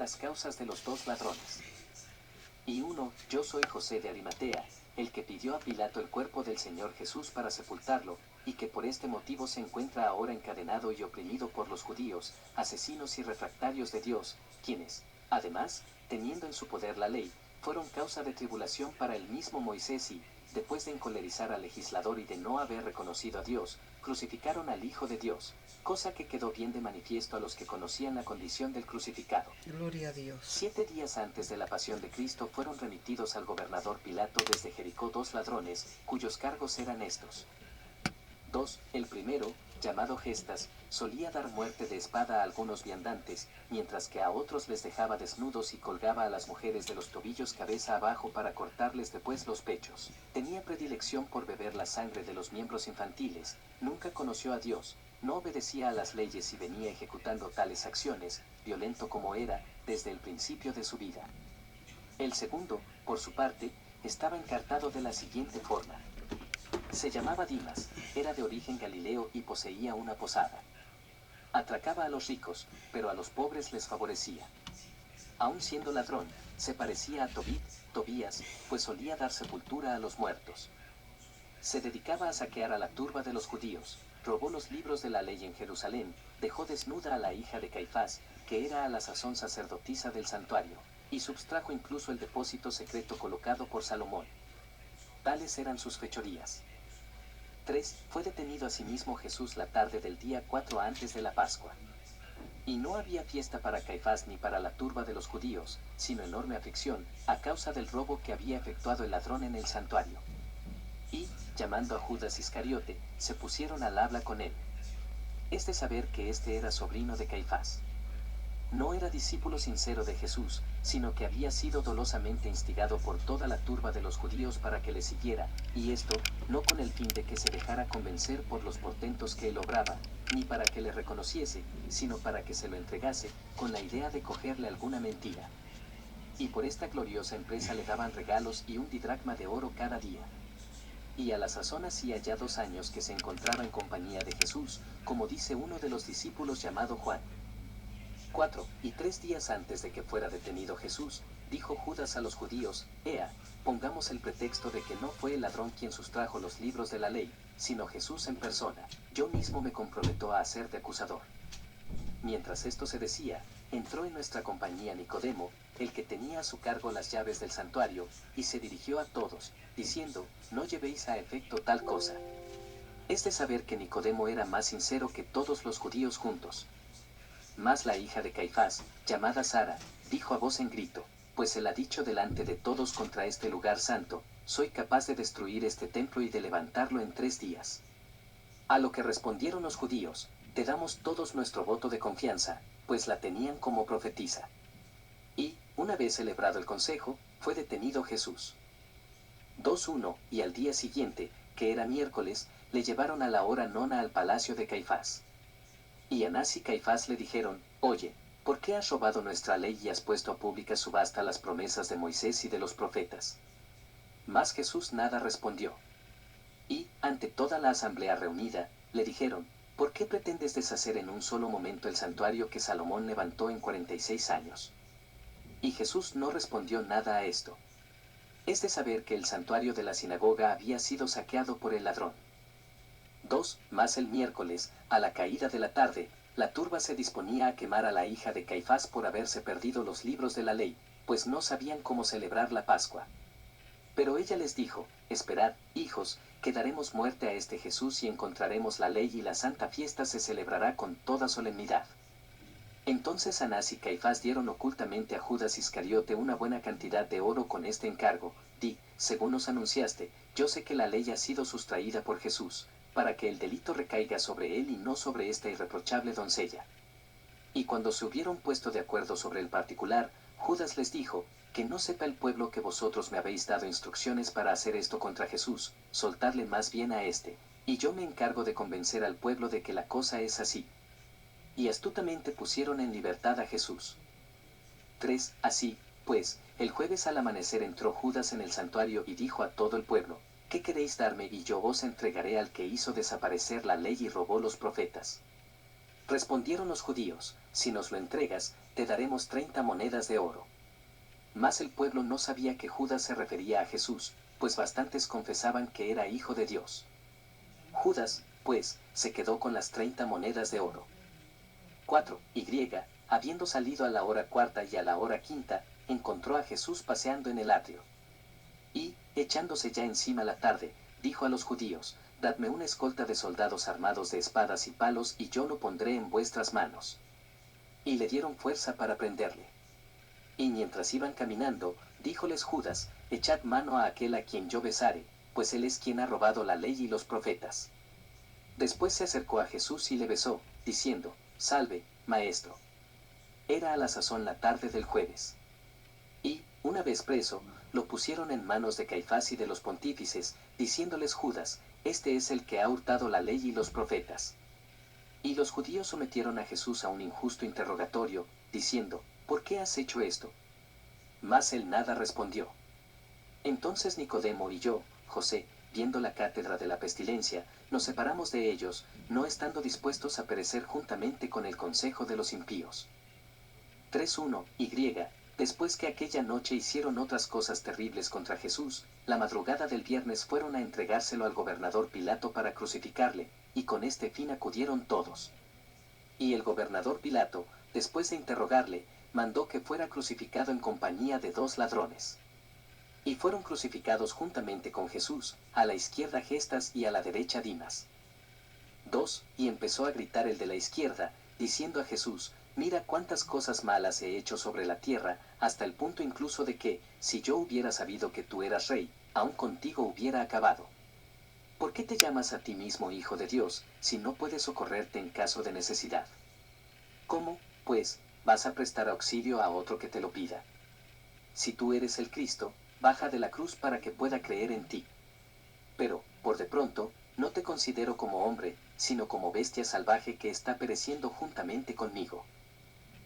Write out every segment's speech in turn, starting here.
las causas de los dos ladrones. Y uno, yo soy José de Arimatea, el que pidió a Pilato el cuerpo del Señor Jesús para sepultarlo, y que por este motivo se encuentra ahora encadenado y oprimido por los judíos, asesinos y refractarios de Dios, quienes, además, teniendo en su poder la ley, fueron causa de tribulación para el mismo Moisés y, después de encolerizar al legislador y de no haber reconocido a Dios, crucificaron al Hijo de Dios, cosa que quedó bien de manifiesto a los que conocían la condición del crucificado. Gloria a Dios. 7 días antes de la pasión de Cristo fueron remitidos al gobernador Pilato desde Jericó 2 ladrones, cuyos cargos eran estos. 2. El primero, llamado Gestas, solía dar muerte de espada a algunos viandantes, mientras que a otros les dejaba desnudos y colgaba a las mujeres de los tobillos cabeza abajo para cortarles después los pechos. Tenía predilección por beber la sangre de los miembros infantiles, nunca conoció a Dios, no obedecía a las leyes y venía ejecutando tales acciones, violento como era, desde el principio de su vida. El segundo, por su parte, estaba encartado de la siguiente forma. Se llamaba Dimas, era de origen galileo y poseía una posada. Atracaba a los ricos, pero a los pobres les favorecía. Aun siendo ladrón, se parecía a Tobías, pues solía dar sepultura a los muertos. Se dedicaba a saquear a la turba de los judíos, robó los libros de la ley en Jerusalén, dejó desnuda a la hija de Caifás, que era a la sazón sacerdotisa del santuario, y subtrajo incluso el depósito secreto colocado por Salomón. Tales eran sus fechorías. 3. Fue detenido asimismo Jesús la tarde del día 4 antes de la Pascua. Y no había fiesta para Caifás ni para la turba de los judíos, sino enorme aflicción, a causa del robo que había efectuado el ladrón en el santuario. Y, llamando a Judas Iscariote, se pusieron al habla con él. Es de saber que este era sobrino de Caifás. No era discípulo sincero de Jesús, sino que había sido dolosamente instigado por toda la turba de los judíos para que le siguiera, y esto, no con el fin de que se dejara convencer por los portentos que él obraba, ni para que le reconociese, sino para que se lo entregase, con la idea de cogerle alguna mentira. Y por esta gloriosa empresa le daban regalos y un didracma de oro cada día. Y a la sazón hacía ya 2 años que se encontraba en compañía de Jesús, como dice uno de los discípulos llamado Juan. 4. Y 3 días antes de que fuera detenido Jesús, dijo Judas a los judíos, Ea, pongamos el pretexto de que no fue el ladrón quien sustrajo los libros de la ley, sino Jesús en persona, yo mismo me comprometo a hacer de acusador. Mientras esto se decía, entró en nuestra compañía Nicodemo, el que tenía a su cargo las llaves del santuario, y se dirigió a todos, diciendo, no llevéis a efecto tal cosa. Es de saber que Nicodemo era más sincero que todos los judíos juntos. Mas la hija de Caifás, llamada Sara, dijo a voz en grito, pues él ha dicho delante de todos contra este lugar santo, soy capaz de destruir este templo y de levantarlo en 3 días. A lo que respondieron los judíos, te damos todos nuestro voto de confianza, pues la tenían como profetisa. Y, una vez celebrado el consejo, fue detenido Jesús. 2:1, y al día siguiente, que era miércoles, le llevaron a la hora nona al palacio de Caifás. Y Anás y Caifás le dijeron, oye, ¿por qué has robado nuestra ley y has puesto a pública subasta las promesas de Moisés y de los profetas? Mas Jesús nada respondió. Y, ante toda la asamblea reunida, le dijeron, ¿por qué pretendes deshacer en un solo momento el santuario que Salomón levantó en 46 años? Y Jesús no respondió nada a esto. Es de saber que el santuario de la sinagoga había sido saqueado por el ladrón. 2. Mas el miércoles, a la caída de la tarde, la turba se disponía a quemar a la hija de Caifás por haberse perdido los libros de la ley, pues no sabían cómo celebrar la Pascua. Pero ella les dijo, esperad, hijos, que daremos muerte a este Jesús y encontraremos la ley y la santa fiesta se celebrará con toda solemnidad. Entonces Anás y Caifás dieron ocultamente a Judas Iscariote una buena cantidad de oro con este encargo, di, según nos anunciaste, yo sé que la ley ha sido sustraída por Jesús, para que el delito recaiga sobre él y no sobre esta irreprochable doncella. Y cuando se hubieron puesto de acuerdo sobre el particular, Judas les dijo, que no sepa el pueblo que vosotros me habéis dado instrucciones para hacer esto contra Jesús, soltarle más bien a este, y yo me encargo de convencer al pueblo de que la cosa es así. Y astutamente pusieron en libertad a Jesús. 3. Así, pues, el jueves al amanecer entró Judas en el santuario y dijo a todo el pueblo, ¿qué queréis darme y yo os entregaré al que hizo desaparecer la ley y robó los profetas? Respondieron los judíos, si nos lo entregas, te daremos 30 monedas de oro. Mas el pueblo no sabía que Judas se refería a Jesús, pues bastantes confesaban que era hijo de Dios. Judas, pues, se quedó con las 30 monedas de oro. 4. Y, habiendo salido a la hora cuarta y a la hora quinta, encontró a Jesús paseando en el atrio. Y, echándose ya encima la tarde, dijo a los judíos: dadme una escolta de soldados armados de espadas y palos y yo lo pondré en vuestras manos. Y le dieron fuerza para prenderle. Y mientras iban caminando, díjoles Judas: echad mano a aquel a quien yo besare, pues él es quien ha robado la ley y los profetas. Después se acercó a Jesús y le besó, diciendo: salve, maestro. Era a la sazón la tarde del jueves. Y, una vez preso, lo pusieron en manos de Caifás y de los pontífices, diciéndoles Judas: este es el que ha hurtado la ley y los profetas. Y los judíos sometieron a Jesús a un injusto interrogatorio, diciendo: ¿por qué has hecho esto? Mas él nada respondió. Entonces Nicodemo y yo, José, viendo la cátedra de la pestilencia, nos separamos de ellos, no estando dispuestos a perecer juntamente con el consejo de los impíos. 3:1 Y, después que aquella noche hicieron otras cosas terribles contra Jesús, la madrugada del viernes fueron a entregárselo al gobernador Pilato para crucificarle, y con este fin acudieron todos. Y el gobernador Pilato, después de interrogarle, mandó que fuera crucificado en compañía de 2 ladrones. Y fueron crucificados juntamente con Jesús, a la izquierda Gestas y a la derecha Dimas. 2. Y empezó a gritar el de la izquierda, diciendo a Jesús: mira cuántas cosas malas he hecho sobre la tierra, hasta el punto incluso de que, si yo hubiera sabido que tú eras rey, aún contigo hubiera acabado. ¿Por qué te llamas a ti mismo hijo de Dios, si no puedes socorrerte en caso de necesidad? ¿Cómo, pues, vas a prestar auxilio a otro que te lo pida? Si tú eres el Cristo, baja de la cruz para que pueda creer en ti. Pero, por de pronto, no te considero como hombre, sino como bestia salvaje que está pereciendo juntamente conmigo.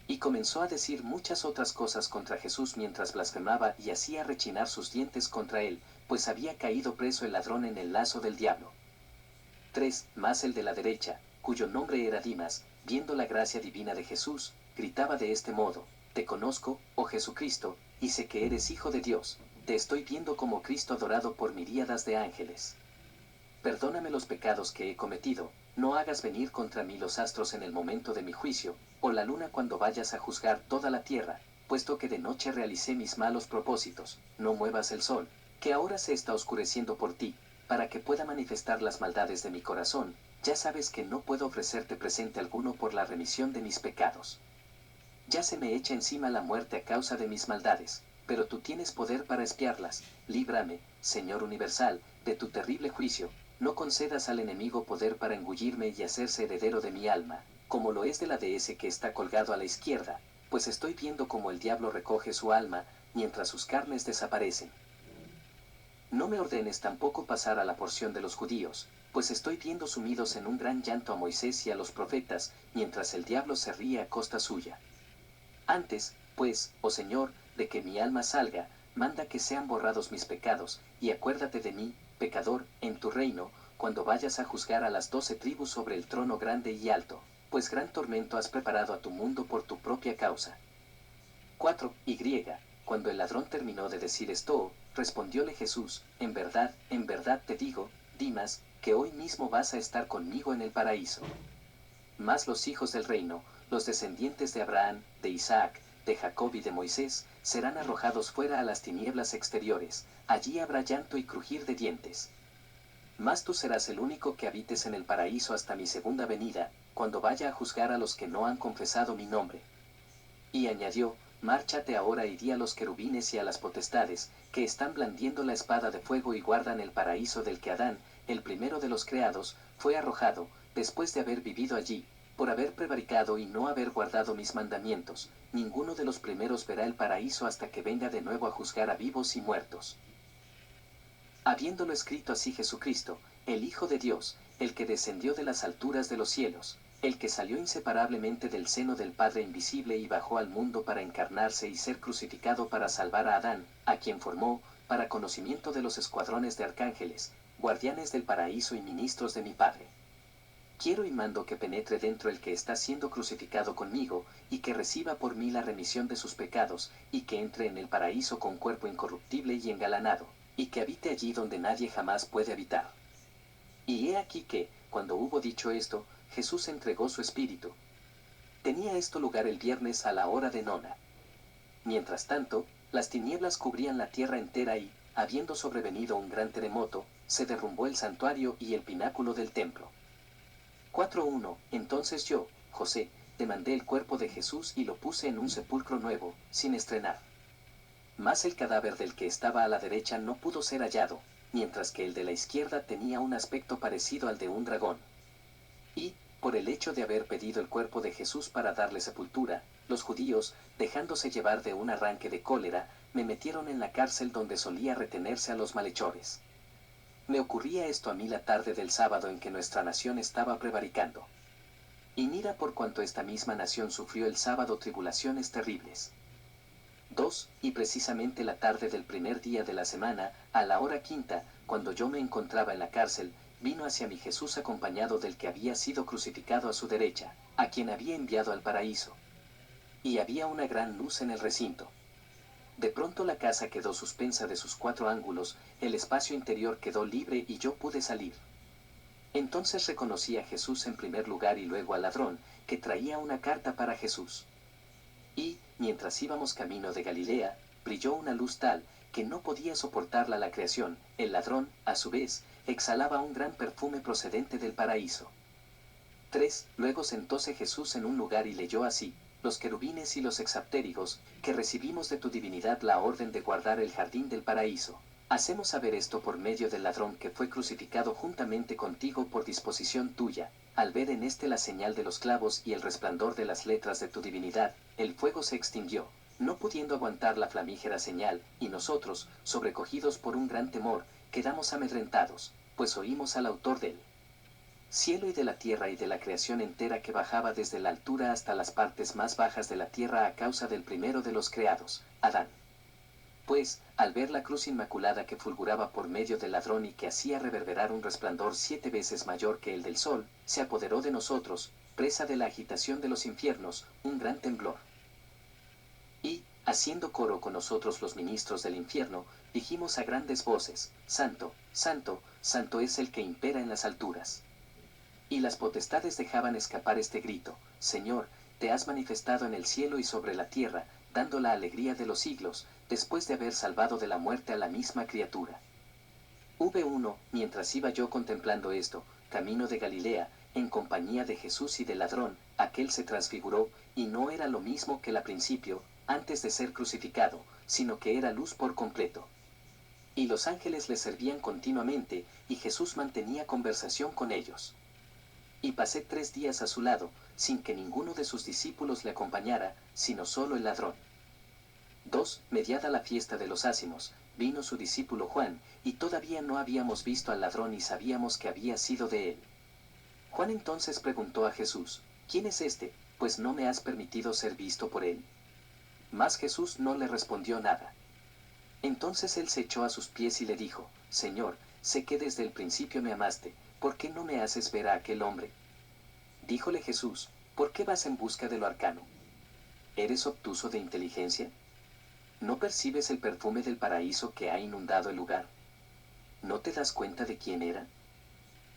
Y comenzó a decir muchas otras cosas contra Jesús mientras blasfemaba y hacía rechinar sus dientes contra él, pues había caído preso el ladrón en el lazo del diablo. 3. Mas el de la derecha, cuyo nombre era Dimas, viendo la gracia divina de Jesús, gritaba de este modo: te conozco, oh Jesucristo, y sé que eres hijo de Dios, te estoy viendo como Cristo adorado por miríadas de ángeles. Perdóname los pecados que he cometido, no hagas venir contra mí los astros en el momento de mi juicio, o la luna cuando vayas a juzgar toda la tierra, puesto que de noche realicé mis malos propósitos, no muevas el sol, que ahora se está oscureciendo por ti, para que pueda manifestar las maldades de mi corazón. Ya sabes que no puedo ofrecerte presente alguno por la remisión de mis pecados. Ya se me echa encima la muerte a causa de mis maldades, pero tú tienes poder para expiarlas. Líbrame, Señor universal, de tu terrible juicio. No concedas al enemigo poder para engullirme y hacerse heredero de mi alma, como lo es de la de ese que está colgado a la izquierda, pues estoy viendo cómo el diablo recoge su alma, mientras sus carnes desaparecen. No me ordenes tampoco pasar a la porción de los judíos, pues estoy viendo sumidos en un gran llanto a Moisés y a los profetas, mientras el diablo se ríe a costa suya. Antes, pues, oh Señor, de que mi alma salga, manda que sean borrados mis pecados, y acuérdate de mí, pecador, en tu reino, cuando vayas a juzgar a las 12 tribus sobre el trono grande y alto, pues gran tormento has preparado a tu mundo por tu propia causa. 4. Y, cuando el ladrón terminó de decir esto, respondióle Jesús: en verdad te digo, Dimas, que hoy mismo vas a estar conmigo en el paraíso. Mas los hijos del reino, los descendientes de Abraham, de Isaac, de Jacob y de Moisés, serán arrojados fuera a las tinieblas exteriores, allí habrá llanto y crujir de dientes. Mas tú serás el único que habites en el paraíso hasta mi segunda venida, cuando vaya a juzgar a los que no han confesado mi nombre. Y añadió: márchate ahora y di a los querubines y a las potestades, que están blandiendo la espada de fuego y guardan el paraíso del que Adán, el primero de los creados, fue arrojado, después de haber vivido allí, por haber prevaricado y no haber guardado mis mandamientos. Ninguno de los primeros verá el paraíso hasta que venga de nuevo a juzgar a vivos y muertos. Habiéndolo escrito así Jesucristo, el Hijo de Dios, el que descendió de las alturas de los cielos, el que salió inseparablemente del seno del Padre invisible y bajó al mundo para encarnarse y ser crucificado para salvar a Adán, a quien formó, para conocimiento de los escuadrones de arcángeles, guardianes del paraíso y ministros de mi Padre. Quiero y mando que penetre dentro el que está siendo crucificado conmigo, y que reciba por mí la remisión de sus pecados, y que entre en el paraíso con cuerpo incorruptible y engalanado, y que habite allí donde nadie jamás puede habitar. Y he aquí que, cuando hubo dicho esto, Jesús entregó su espíritu. Tenía esto lugar el viernes a la hora de nona. Mientras tanto, las tinieblas cubrían la tierra entera y, habiendo sobrevenido un gran terremoto, se derrumbó el santuario y el pináculo del templo. 4:1 Entonces yo, José, demandé el cuerpo de Jesús y lo puse en un sepulcro nuevo, sin estrenar. Mas el cadáver del que estaba a la derecha no pudo ser hallado, mientras que el de la izquierda tenía un aspecto parecido al de un dragón. Y, por el hecho de haber pedido el cuerpo de Jesús para darle sepultura, los judíos, dejándose llevar de un arranque de cólera, me metieron en la cárcel donde solía retenerse a los malhechores. Me ocurría esto a mí la tarde del sábado en que nuestra nación estaba prevaricando. Y mira por cuanto esta misma nación sufrió el sábado tribulaciones terribles. 2. Y precisamente la tarde del primer día de la semana, a la hora quinta, cuando yo me encontraba en la cárcel, vino hacia mí Jesús acompañado del que había sido crucificado a su derecha, a quien había enviado al paraíso. Y había una gran luz en el recinto. De pronto la casa quedó suspensa de sus 4 ángulos, el espacio interior quedó libre y yo pude salir. Entonces reconocí a Jesús en primer lugar y luego al ladrón, que traía una carta para Jesús. Y, mientras íbamos camino de Galilea, brilló una luz tal, que no podía soportarla la creación. El ladrón, a su vez, exhalaba un gran perfume procedente del paraíso. 3. Luego sentóse Jesús en un lugar y leyó así: los querubines y los hexaptérigos, que recibimos de tu divinidad la orden de guardar el jardín del paraíso. Hacemos saber esto por medio del ladrón que fue crucificado juntamente contigo por disposición tuya. Al ver en este la señal de los clavos y el resplandor de las letras de tu divinidad, el fuego se extinguió, no pudiendo aguantar la flamígera señal, y nosotros, sobrecogidos por un gran temor, quedamos amedrentados, pues oímos al autor del cielo y de la tierra y de la creación entera que bajaba desde la altura hasta las partes más bajas de la tierra a causa del primero de los creados, Adán. Pues, al ver la cruz inmaculada que fulguraba por medio del ladrón y que hacía reverberar un resplandor 7 veces mayor que el del sol, se apoderó de nosotros, presa de la agitación de los infiernos, un gran temblor. Y, haciendo coro con nosotros los ministros del infierno, dijimos a grandes voces: Santo, Santo, Santo es el que impera en las alturas. Y las potestades dejaban escapar este grito: Señor, te has manifestado en el cielo y sobre la tierra, dando la alegría de los siglos, después de haber salvado de la muerte a la misma criatura. V1 Mientras iba yo contemplando esto, camino de Galilea, en compañía de Jesús y del ladrón, aquel se transfiguró, y no era lo mismo que al principio, antes de ser crucificado, sino que era luz por completo. Y los ángeles le servían continuamente, y Jesús mantenía conversación con ellos. Y pasé 3 días a su lado, sin que ninguno de sus discípulos le acompañara, sino solo el ladrón. 2. Mediada la fiesta de los ácimos, vino su discípulo Juan, y todavía no habíamos visto al ladrón y sabíamos que había sido de él. Juan entonces preguntó a Jesús: ¿Quién es este, pues no me has permitido ser visto por él? Mas Jesús no le respondió nada. Entonces él se echó a sus pies y le dijo: Señor, sé que desde el principio me amaste, ¿por qué no me haces ver a aquel hombre? Díjole Jesús: ¿Por qué vas en busca de lo arcano? ¿Eres obtuso de inteligencia? ¿No percibes el perfume del paraíso que ha inundado el lugar? ¿No te das cuenta de quién era?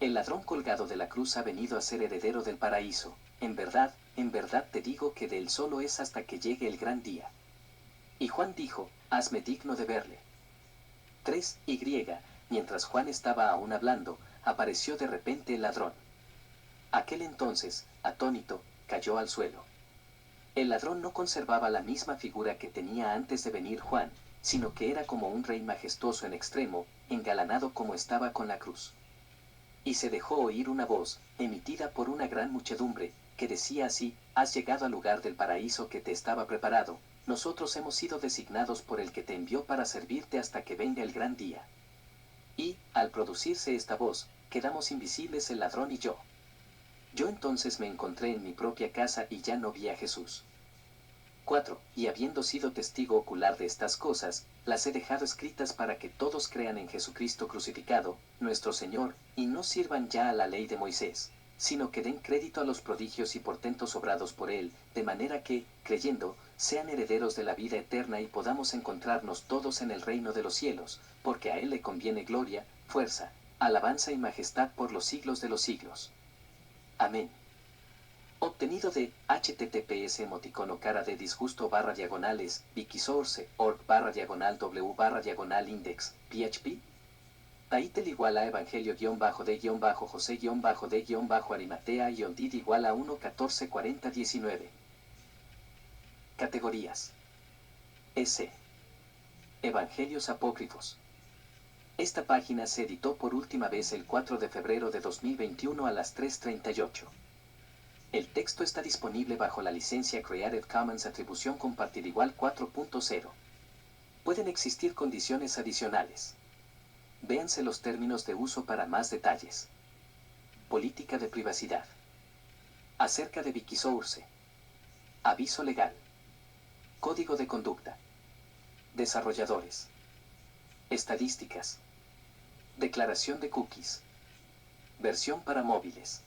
El ladrón colgado de la cruz ha venido a ser heredero del paraíso. En verdad te digo que de él solo es hasta que llegue el gran día. Y Juan dijo: Hazme digno de verle. 3. Mientras Juan estaba aún hablando, apareció de repente el ladrón. Aquel entonces, atónito, cayó al suelo. El ladrón no conservaba la misma figura que tenía antes de venir Juan, sino que era como un rey majestuoso en extremo, engalanado como estaba con la cruz. Y se dejó oír una voz, emitida por una gran muchedumbre, que decía así: Has llegado al lugar del paraíso que te estaba preparado, nosotros hemos sido designados por el que te envió para servirte hasta que venga el gran día. Y, al producirse esta voz, quedamos invisibles el ladrón y yo. Yo entonces me encontré en mi propia casa y ya no vi a Jesús. 4. Y habiendo sido testigo ocular de estas cosas, las he dejado escritas para que todos crean en Jesucristo crucificado, nuestro Señor, y no sirvan ya a la ley de Moisés, sino que den crédito a los prodigios y portentos obrados por Él, de manera que, creyendo, sean herederos de la vida eterna y podamos encontrarnos todos en el reino de los cielos, porque a Él le conviene gloria, fuerza, alabanza y majestad por los siglos de los siglos. Amén. Obtenido de https emoticono cara de disgusto barra diagonales wikisource.org barra diagonal w barra diagonal index php. Title igual a evangelio de José de Arimatea did igual a 1 14 40 19. Categorías. S. Evangelios apócrifos. Esta página se editó por última vez el 4 de febrero de 2021 a las 3:38. El texto está disponible bajo la licencia Creative Commons Atribución Compartir Igual 4.0. Pueden existir condiciones adicionales. Véanse los términos de uso para más detalles. Política de privacidad. Acerca de Wikisource. Aviso legal. Código de conducta. Desarrolladores. Estadísticas. Declaración de cookies. Versión para móviles.